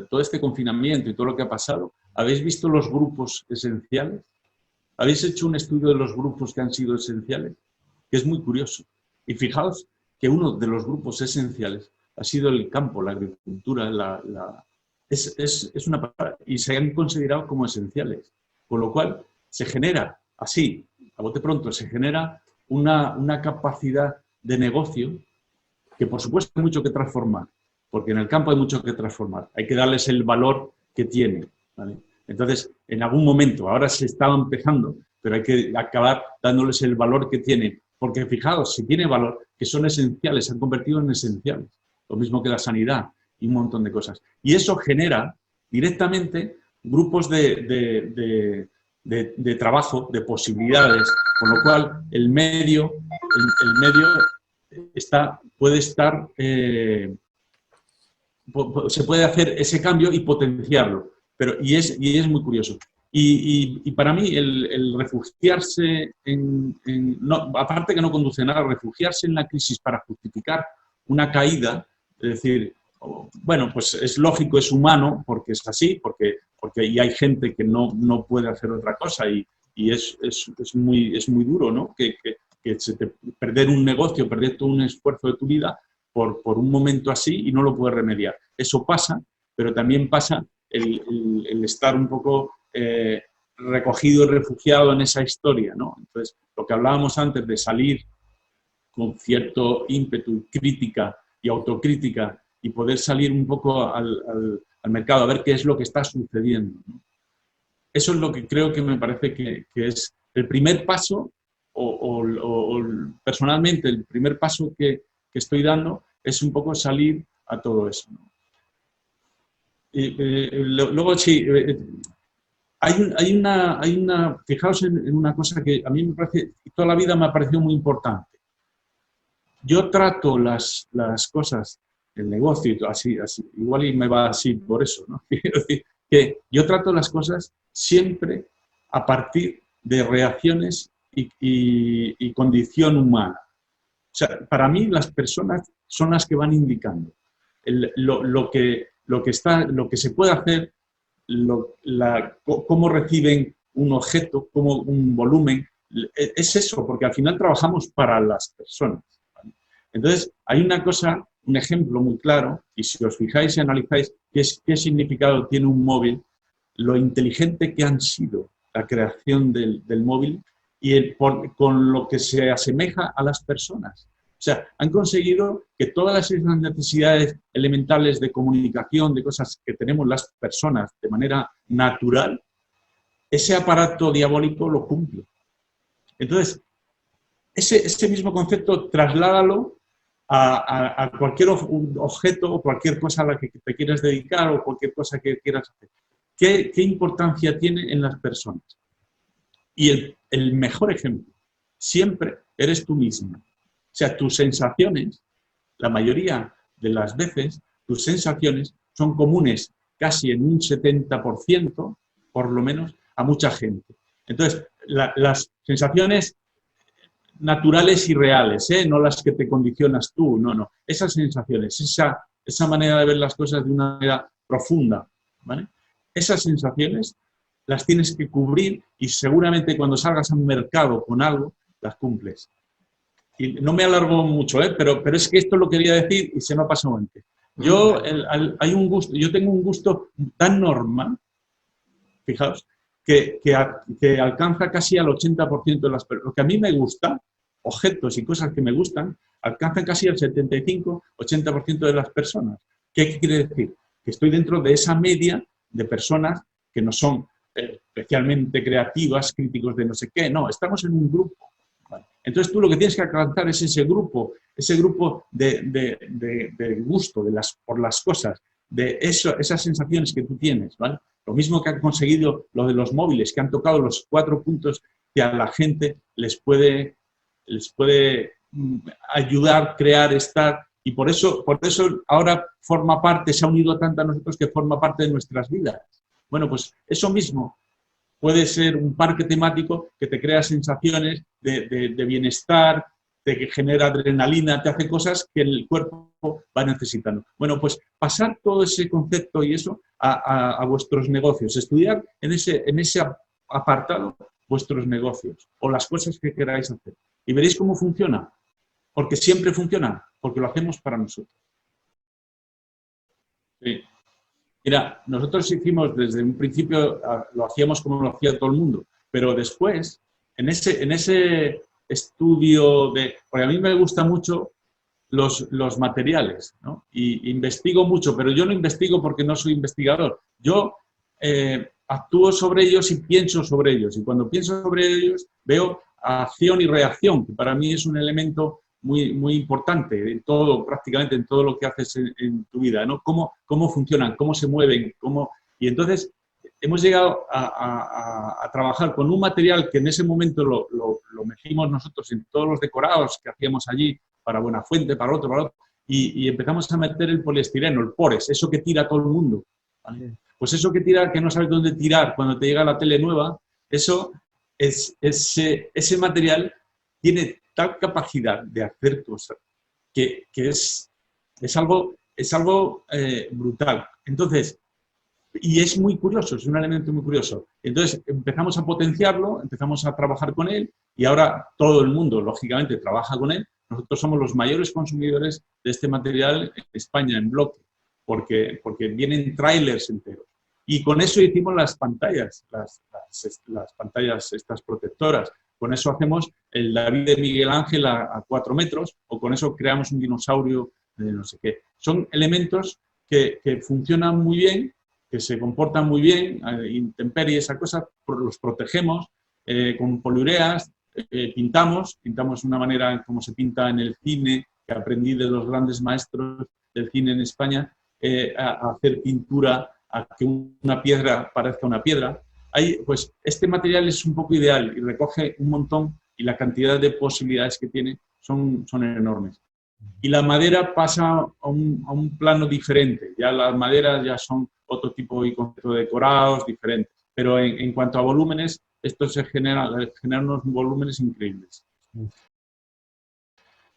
todo este confinamiento y todo lo que ha pasado, ¿habéis visto los grupos esenciales? ¿Habéis hecho un estudio de los grupos que han sido esenciales? Que es muy curioso. Y fijaos que uno de los grupos esenciales ha sido el campo, la agricultura, es una palabra, y se han considerado como esenciales. Con lo cual, se genera, así, a bote pronto, se genera una capacidad de negocio que, por supuesto, hay mucho que transformar, porque en el campo hay mucho que transformar. Hay que darles el valor que tienen, ¿vale? Entonces, en algún momento, ahora se estaba empezando, pero hay que acabar dándoles el valor que tienen. Porque fijaos, si tiene valor, que son esenciales, se han convertido en esenciales. Lo mismo que la sanidad y un montón de cosas. Y eso genera directamente grupos de trabajo, de posibilidades, con lo cual el medio puede estar, se puede hacer ese cambio y potenciarlo. Y es muy curioso. Y para mí el refugiarse aparte que no conduce a nada, refugiarse en la crisis para justificar una caída, es decir, bueno, pues es lógico, es humano, porque es así, porque y hay gente que no puede hacer otra cosa y es muy duro, ¿no? Perder un negocio, perder todo un esfuerzo de tu vida por un momento así y no lo puedes remediar. Eso pasa, pero también pasa el estar un poco recogido y refugiado en esa historia, ¿no? Entonces, lo que hablábamos antes de salir con cierto ímpetu, crítica y autocrítica y poder salir un poco al mercado a ver qué es lo que está sucediendo, ¿no? Eso es lo que creo que me parece que es el primer paso o personalmente el primer paso que estoy dando es un poco salir a todo eso, ¿no? Luego sí, fijaos en una cosa que a mí me parece, toda la vida me ha parecido muy importante. Yo trato las cosas, el negocio, así, igual y me va así por eso, ¿no? Quiero decir que yo trato las cosas siempre a partir de reacciones y condición humana. O sea, para mí las personas son las que van indicando lo que se puede hacer, cómo reciben un objeto, cómo un volumen. Es eso, porque al final trabajamos para las personas, ¿vale? Entonces, hay una cosa, un ejemplo muy claro, y si os fijáis y analizáis qué significado tiene un móvil, lo inteligente que han sido la creación del móvil y con lo que se asemeja a las personas. O sea, han conseguido que todas esas necesidades elementales de comunicación, de cosas que tenemos las personas de manera natural, ese aparato diabólico lo cumple. Entonces, ese mismo concepto, trasládalo a cualquier objeto o cualquier cosa a la que te quieras dedicar o cualquier cosa que quieras hacer. ¿Qué importancia tiene en las personas? Y el mejor ejemplo, siempre eres tú mismo. O sea, tus sensaciones la mayoría de las veces tus sensaciones son comunes casi en un 70%, por lo menos, a mucha gente. Entonces, las sensaciones naturales y reales, no las que te condicionas tú, no. Esas sensaciones, esa manera de ver las cosas de una manera profunda, ¿vale? Esas sensaciones las tienes que cubrir y seguramente cuando salgas al mercado con algo, las cumples. Y no me alargo mucho, pero es que esto lo quería decir y se me ha pasado antes. Yo tengo un gusto tan normal, fijaos, que alcanza casi al 80% de las personas. Lo que a mí me gusta, objetos y cosas que me gustan, alcanzan casi al 75-80% de las personas. ¿Qué quiere decir? Que estoy dentro de esa media de personas que no son especialmente creativas, críticos de no sé qué. No, estamos en un grupo. ¿Vale? Entonces tú lo que tienes que alcanzar es ese grupo de gusto por las cosas, de esas sensaciones que tú tienes, ¿vale? Lo mismo que han conseguido lo de los móviles, que han tocado los 4 puntos que a la gente les puede ayudar, crear, estar, y por eso ahora forma parte, se ha unido tanto a nosotros que forma parte de nuestras vidas. Bueno, pues eso mismo puede ser un parque temático que te crea sensaciones de bienestar, de que genera adrenalina, te hace cosas que el cuerpo va necesitando. Bueno, pues pasar todo ese concepto y eso a vuestros negocios, estudiar en ese apartado vuestros negocios o las cosas que queráis hacer. Y veréis cómo funciona, porque siempre funciona, porque lo hacemos para nosotros. Sí. Mira, nosotros hicimos desde un principio, lo hacíamos como lo hacía todo el mundo, pero después, en ese estudio porque a mí me gustan mucho los materiales, ¿no? Y investigo mucho, pero yo no investigo porque no soy investigador. Yo actúo sobre ellos y pienso sobre ellos. Y cuando pienso sobre ellos, veo acción y reacción, que para mí es un elemento muy, muy importante en todo, prácticamente en todo lo que haces en tu vida, ¿no? Cómo funcionan, cómo se mueven, y entonces hemos llegado a trabajar con un material que en ese momento lo metimos nosotros en todos los decorados que hacíamos allí, para Buenafuente, para otro, y empezamos a meter el poliestireno, el pores, eso que tira todo el mundo, ¿vale? Pues eso que tira, que no sabes dónde tirar cuando te llega la tele nueva, ese material tiene tal capacidad de hacer cosas que es algo brutal. Entonces, y es muy curioso, es un elemento muy curioso. Entonces empezamos a potenciarlo, empezamos a trabajar con él y ahora todo el mundo, lógicamente, trabaja con él. Nosotros somos los mayores consumidores de este material en España, en bloque, porque vienen trailers enteros. Y con eso hicimos las pantallas, las pantallas estas protectoras. Con eso hacemos el David de Miguel Ángel a 4 metros, o con eso creamos un dinosaurio de no sé qué. Son elementos que funcionan muy bien, que se comportan muy bien, intemperie, esa cosa, los protegemos con poliureas, pintamos de una manera como se pinta en el cine, que aprendí de los grandes maestros del cine en España, a hacer pintura, a que una piedra parezca una piedra. Pues este material es un poco ideal y recoge un montón, y la cantidad de posibilidades que tiene son enormes. Y la madera pasa a un plano diferente. Ya las maderas ya son otro tipo de decorados diferentes. Pero en cuanto a volúmenes, esto se genera unos volúmenes increíbles.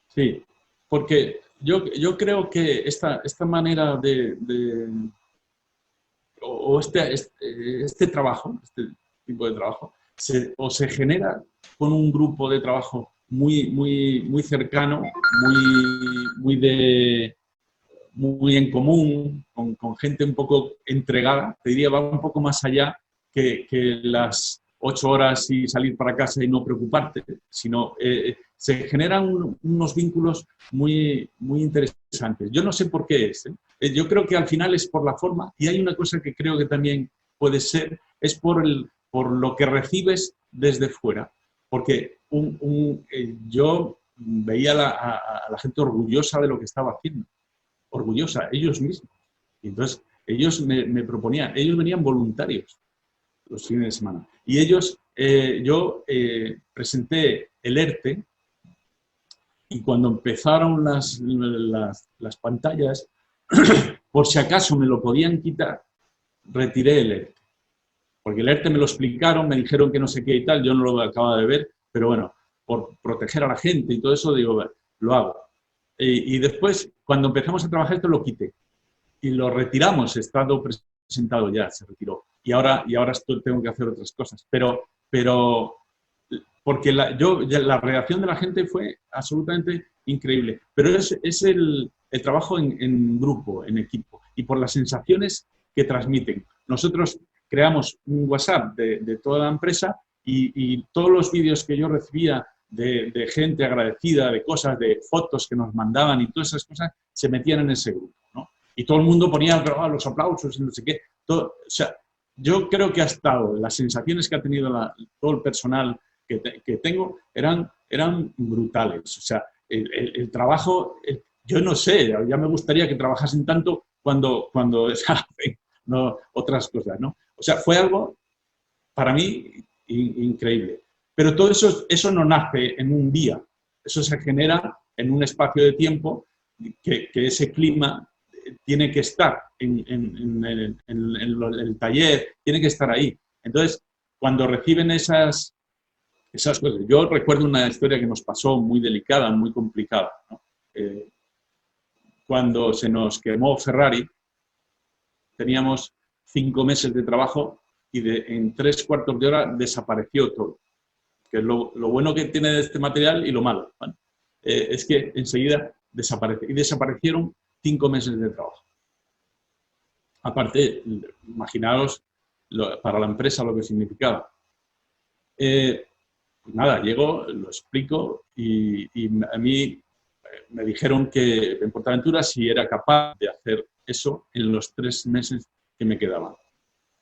Sí, porque yo creo que esta manera o este trabajo, este tipo de trabajo, se genera con un grupo de trabajo muy, muy, muy cercano, muy en común, con gente un poco entregada. Te diría, va un poco más allá que las 8 horas y salir para casa y no preocuparte, sino se generan unos vínculos muy, muy interesantes. Yo no sé por qué es. Yo creo que al final es por la forma, y hay una cosa que creo que también puede ser, es por lo que recibes desde fuera. Porque yo veía a la gente orgullosa de lo que estaba haciendo, orgullosa, ellos mismos. Y entonces ellos me proponían, ellos venían voluntarios los fines de semana. Y yo presenté el ERTE Y cuando empezaron las pantallas, por si acaso me lo podían quitar, retiré el ERTE. Porque el ERTE me lo explicaron, me dijeron que no sé qué y tal, yo no lo acababa de ver, pero bueno, por proteger a la gente y todo eso, digo, lo hago. Y después, cuando empezamos a trabajar, esto lo quité. Y lo retiramos, estando presentado ya, se retiró. Y ahora tengo que hacer otras cosas. Pero porque la reacción de la gente fue absolutamente increíble. Pero es el trabajo en grupo, en equipo, y por las sensaciones que transmiten. Nosotros creamos un WhatsApp de toda la empresa y todos los vídeos que yo recibía de gente agradecida, de cosas, de fotos que nos mandaban y todas esas cosas, se metían en ese grupo, ¿no? Y todo el mundo ponía los aplausos y no sé qué. Todo, o sea, yo creo que ha estado, las sensaciones que ha tenido todo el personal que tengo eran brutales. O sea, el trabajo, yo no sé, ya me gustaría que trabajasen tanto cuando no, otras cosas, ¿no? O sea, fue algo para mí increíble. Pero todo eso no nace en un día, eso se genera en un espacio de tiempo que ese clima tiene que estar en el taller, tiene que estar ahí. Entonces, cuando reciben esas cosas, yo recuerdo una historia que nos pasó muy delicada, muy complicada, ¿no? Cuando se nos quemó Ferrari, teníamos 5 meses de trabajo y en 3/4 de hora desapareció todo. Que es lo bueno que tiene este material y lo malo, ¿vale? Es que enseguida desaparece. Y desaparecieron 5 meses de trabajo. Aparte, imaginaos para la empresa lo que significaba. Pues nada, llego, lo explico y a mí me dijeron que en Portaventura si era capaz de hacer eso en los 3 meses que me quedaban.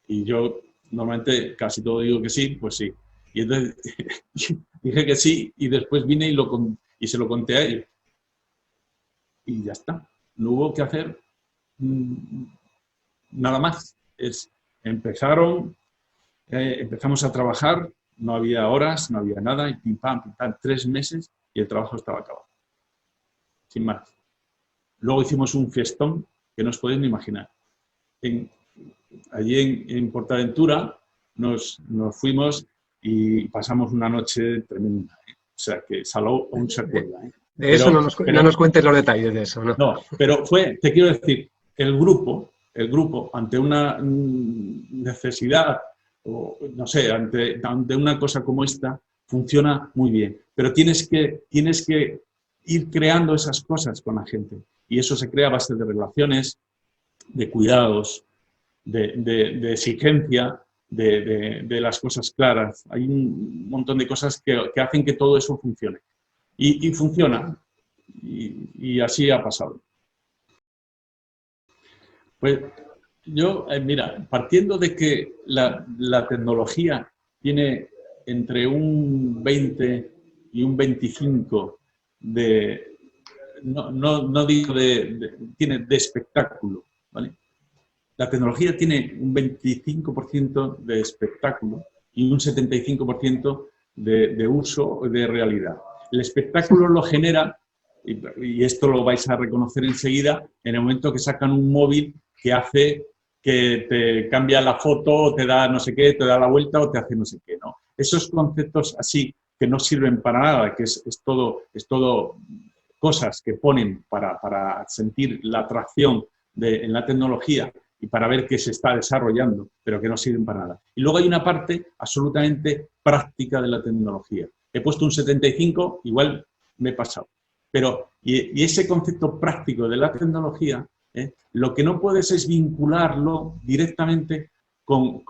Y yo normalmente casi todo digo que sí, pues sí. Y entonces dije que sí y después vine y se lo conté a ellos. Y ya está. No hubo que hacer nada más. Empezamos a trabajar, no había horas, no había nada, y pim pam, 3 meses y el trabajo estaba acabado. Sin más. Luego hicimos un fiestón que no os podéis ni imaginar. Allí en Portaventura nos fuimos y pasamos una noche tremenda. O sea, que Salou aún se acuerda. De eso no nos cuentes los detalles de eso, ¿no? No, pero te quiero decir, el grupo, ante una necesidad, o no sé, ante una cosa como esta, funciona muy bien. Pero tienes que ir creando esas cosas con la gente. Y eso se crea a base de relaciones, de cuidados, de exigencia, de las cosas claras. Hay un montón de cosas que hacen que todo eso funcione. Y funciona. Y así ha pasado. Pues yo, mira, partiendo de que la tecnología tiene entre un 20 y un 25 no digo tiene de espectáculo, ¿vale? La tecnología tiene un 25% de espectáculo y un 75% de uso de realidad. El espectáculo lo genera, y esto lo vais a reconocer enseguida, en el momento que sacan un móvil que hace que te cambia la foto, te da no sé qué, te da la vuelta o te hace no sé qué, ¿no? Esos conceptos así que no sirven para nada, que es todo cosas que ponen para sentir la atracción en la tecnología y para ver qué se está desarrollando, pero que no sirven para nada. Y luego hay una parte absolutamente práctica de la tecnología. He puesto un 75, igual me he pasado. Pero, y ese concepto práctico de la tecnología, lo que no puedes es vincularlo directamente con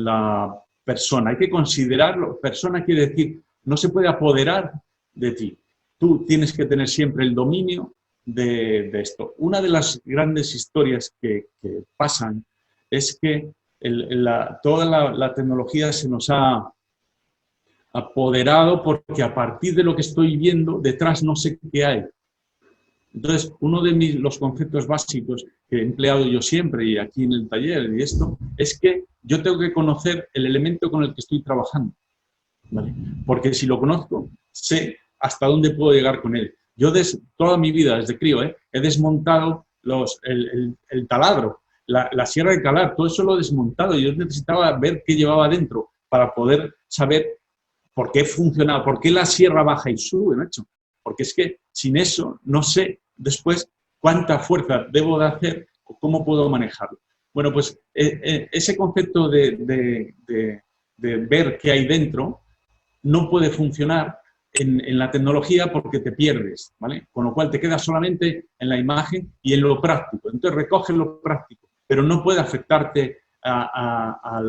la persona. Hay que considerarlo. Persona quiere decir, no se puede apoderar de ti. Tú tienes que tener siempre el dominio de esto. Una de las grandes historias que pasan es que toda la tecnología se nos ha apoderado porque a partir de lo que estoy viendo, detrás no sé qué hay. Entonces, uno de los conceptos básicos que he empleado yo siempre y aquí en el taller y esto, es que yo tengo que conocer el elemento con el que estoy trabajando, ¿vale? Porque si lo conozco, sé hasta dónde puedo llegar con él. Yo toda mi vida, desde crío, he desmontado el taladro, la sierra de calar, todo eso lo he desmontado. Yo necesitaba ver qué llevaba dentro para poder saber por qué funcionaba, por qué la sierra baja y sube, macho. Porque es que sin eso no sé después cuánta fuerza debo de hacer o cómo puedo manejarlo. Bueno, pues ese concepto de ver qué hay dentro no puede funcionar en la tecnología porque te pierdes, ¿vale? Con lo cual te quedas solamente en la imagen y en lo práctico. Entonces recoges lo práctico, pero no puede afectarte a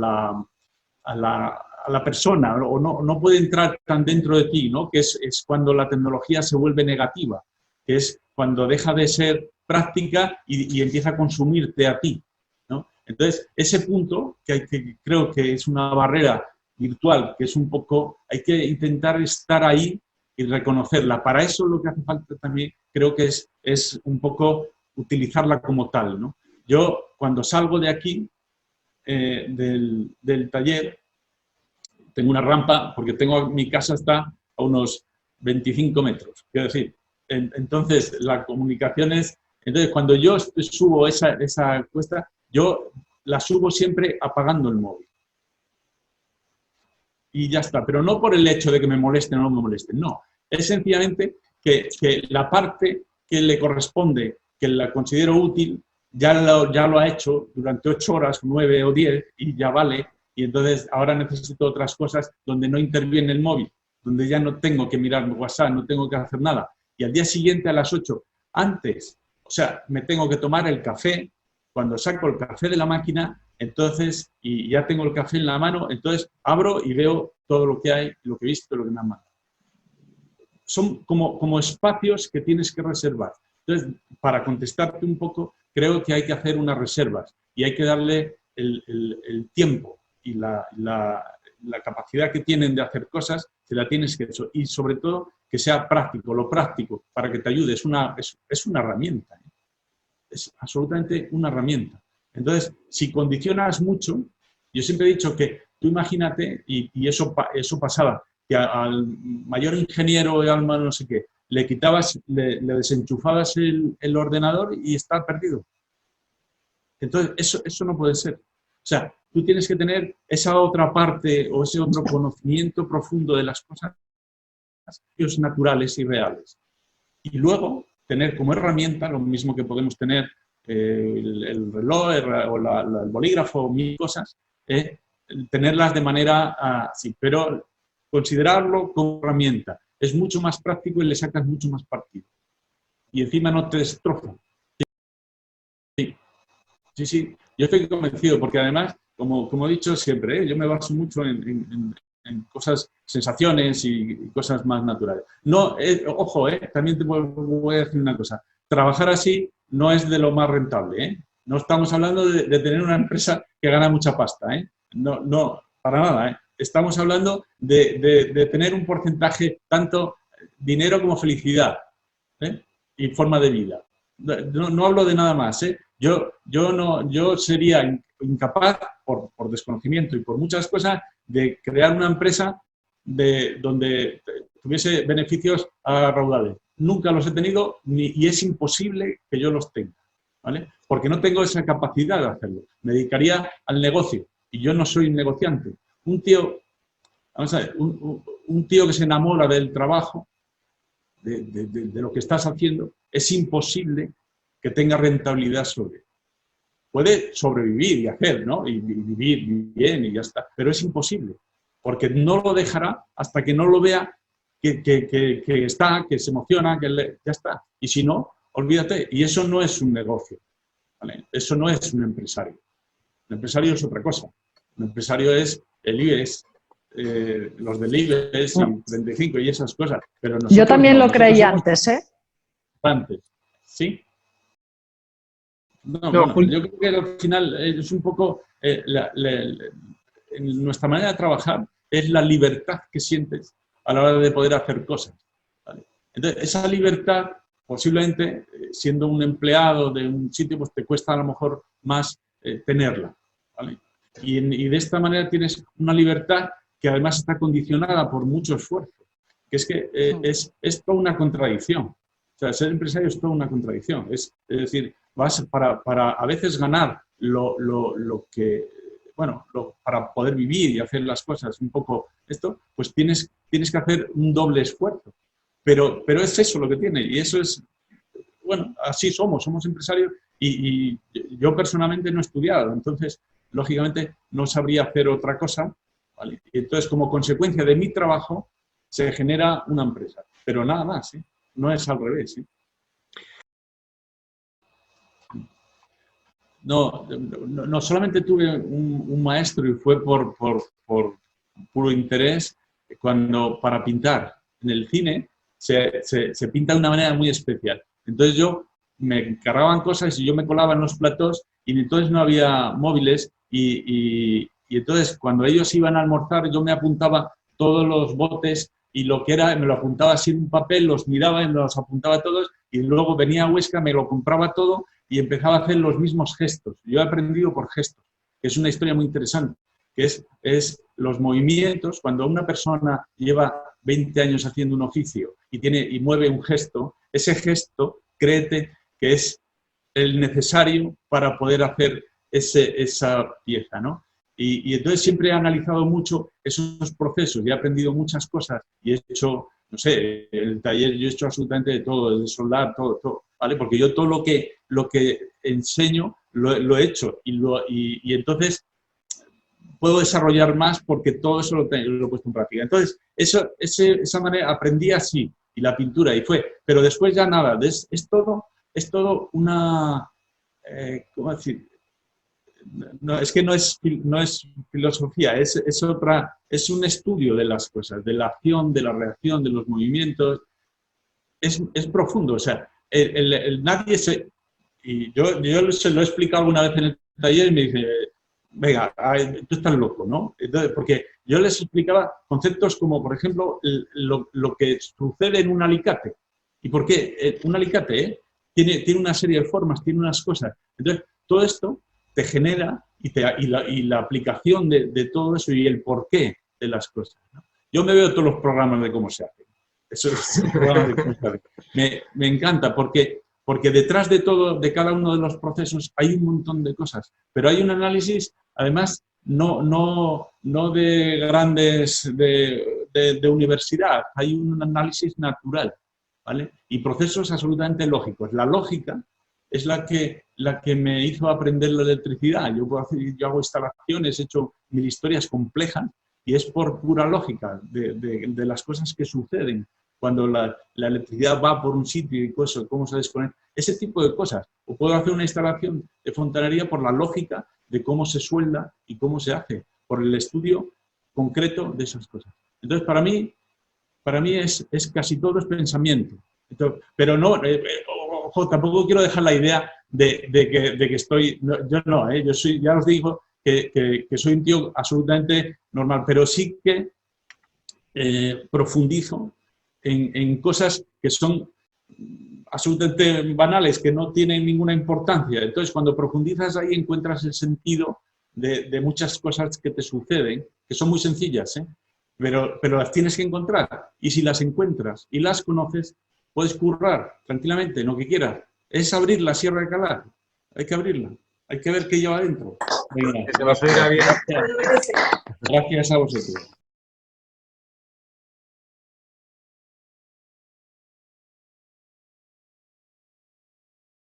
la persona, o no puede entrar tan dentro de ti, ¿no? Que es cuando la tecnología se vuelve negativa, que es cuando deja de ser práctica y empieza a consumirte a ti, ¿no? Entonces, ese punto, que creo que es una barrera virtual, que es un poco, hay que intentar estar ahí y reconocerla. Para eso lo que hace falta también creo que es un poco utilizarla como tal, ¿no? Yo cuando salgo de aquí, del taller, tengo una rampa, porque mi casa está a unos 25 metros, quiero decir. Entonces, la comunicación es... Entonces, cuando yo subo esa cuesta, yo la subo siempre apagando el móvil. Y ya está, pero no por el hecho de que me molesten o no me molesten, no. Es sencillamente que la parte que le corresponde, que la considero útil, ya lo ha hecho durante 8 horas, 9 o 10, y ya vale. Y entonces ahora necesito otras cosas donde no interviene el móvil, donde ya no tengo que mirar WhatsApp, no tengo que hacer nada. Y al día siguiente a las 8, antes, o sea, me tengo que tomar el café. Cuando saco el café de la máquina, entonces, y ya tengo el café en la mano, entonces abro y veo todo lo que hay, lo que he visto, lo que me han mandado. Son como espacios que tienes que reservar. Entonces, para contestarte un poco, creo que hay que hacer unas reservas y hay que darle el tiempo y la capacidad que tienen de hacer cosas, se la tienes que hacer. Y sobre todo, que sea práctico, lo práctico, para que te ayude. Es una herramienta. Es absolutamente una herramienta. Entonces, si condicionas mucho, yo siempre he dicho que tú imagínate, y eso pasaba, que al mayor ingeniero o al no sé qué, le quitabas, le desenchufabas el ordenador y está perdido. Entonces, eso no puede ser. O sea, tú tienes que tener esa otra parte o ese otro conocimiento profundo de las cosas naturales y reales. Y luego, tener como herramienta, lo mismo que podemos tener el reloj o el bolígrafo, mil cosas, tenerlas de manera así, pero considerarlo como herramienta. Es mucho más práctico y le sacas mucho más partido. Y encima no te destroza. Sí, yo estoy convencido, porque además, como he dicho siempre, yo me baso mucho en cosas, sensaciones y cosas más naturales. No, ojo, también te voy a decir una cosa. Trabajar así no es de lo más rentable, No estamos hablando de tener una empresa que gana mucha pasta, No, para nada, Estamos hablando de tener un porcentaje, tanto dinero como felicidad, y forma de vida. No hablo de nada más, Yo sería incapaz, por desconocimiento y por muchas cosas, de crear una empresa donde tuviese beneficios a raudales. Nunca los he tenido y es imposible que yo los tenga, ¿vale? Porque no tengo esa capacidad de hacerlo. Me dedicaría al negocio y yo no soy un negociante. Un tío, vamos a ver, un tío que se enamora del trabajo, de lo que estás haciendo, es imposible que tenga rentabilidad sobre él. Puede sobrevivir y hacer, ¿no? Y vivir bien y ya está. Pero es imposible, porque no lo dejará hasta que no lo vea que está, que se emociona, ya está. Y si no, olvídate. Y eso no es un negocio, ¿vale? Eso no es un empresario. Un empresario es otra cosa. Un empresario es el IBEX, los del IBEX y 35 y esas cosas. Pero yo también lo creía antes, Antes, ¿sí? No, bueno, yo creo que al final es un poco nuestra manera de trabajar es la libertad que sientes a la hora de poder hacer cosas, ¿vale? Entonces, esa libertad, posiblemente, siendo un empleado de un sitio, pues te cuesta a lo mejor más tenerla, ¿vale? Y de esta manera tienes una libertad que además está condicionada por mucho esfuerzo. que es que es toda una contradicción. O sea, ser empresario es toda una contradicción. Es decir, vas para a veces ganar lo que, bueno, para poder vivir y hacer las cosas un poco esto, pues tienes que hacer un doble esfuerzo. Pero es eso lo que tiene, y eso es, bueno, así somos empresarios, y yo personalmente no he estudiado, entonces, lógicamente, no sabría hacer otra cosa, ¿vale? Y entonces, como consecuencia de mi trabajo, se genera una empresa, pero nada más, ¿eh? No es al revés, ¿eh? No solamente tuve un maestro y fue por puro interés, cuando para pintar en el cine se pinta de una manera muy especial. Entonces yo me encargaban cosas y yo me colaba en los platós y entonces no había móviles y entonces cuando ellos iban a almorzar yo me apuntaba todos los botes y lo que era, me lo apuntaba así en un papel, los miraba y me los apuntaba todos y luego venía a Huesca, me lo compraba todo y empezaba a hacer los mismos gestos. Yo he aprendido por gestos, que es una historia muy interesante, que es los movimientos. Cuando una persona lleva 20 años haciendo un oficio y mueve un gesto, ese gesto, créete que es el necesario para poder hacer esa pieza, ¿no? Y entonces siempre he analizado mucho esos procesos y he aprendido muchas cosas y he hecho, no sé, en el taller yo he hecho absolutamente de todo, de soldar, todo, ¿vale? Porque yo todo lo que enseño lo he hecho y entonces puedo desarrollar más porque todo eso lo he puesto en práctica. Entonces, esa manera aprendí así, y la pintura, y fue, pero después ya nada, es todo una, ¿cómo decir? No, es que no es filosofía, es un estudio de las cosas, de la acción, de la reacción, de los movimientos. Es profundo, o sea, nadie se... Y yo se lo he explicado alguna vez en el taller y me dice, venga, tú estás loco, ¿no? Entonces, porque yo les explicaba conceptos como, por ejemplo, lo que sucede en un alicate. ¿Y por qué? Un alicate tiene una serie de formas, tiene unas cosas. Entonces, todo esto te genera y la aplicación de todo eso y el porqué de las cosas, ¿no? Yo me veo todos los programas de cómo se hace. Eso es un programa de cómo se hace. Me encanta porque detrás de todo, de cada uno de los procesos, hay un montón de cosas. Pero hay un análisis, además, no de grandes, de universidad, hay un análisis natural, ¿vale? Y procesos absolutamente lógicos. La lógica es la que me hizo aprender la electricidad. Yo hago instalaciones, he hecho mil historias complejas y es por pura lógica de las cosas que suceden cuando la electricidad va por un sitio y cómo se desconecta. Ese tipo de cosas. O puedo hacer una instalación de fontanería por la lógica de cómo se suelda y cómo se hace, por el estudio concreto de esas cosas. Entonces, para mí es casi todo es pensamiento. Entonces, pero no, ojo, tampoco quiero dejar la idea de que estoy... yo soy, ya os digo que soy un tío absolutamente normal, pero sí que profundizo en cosas que son absolutamente banales, que no tienen ninguna importancia. Entonces, cuando profundizas ahí, encuentras el sentido de muchas cosas que te suceden, que son muy sencillas, ¿eh? Pero las tienes que encontrar. Y si las encuentras y las conoces, puedes currar tranquilamente en lo que quieras. Es abrir la sierra de calar. Hay que abrirla. Hay que ver qué lleva adentro. Venga. Que se nos oiga bien. Gracias a vosotros.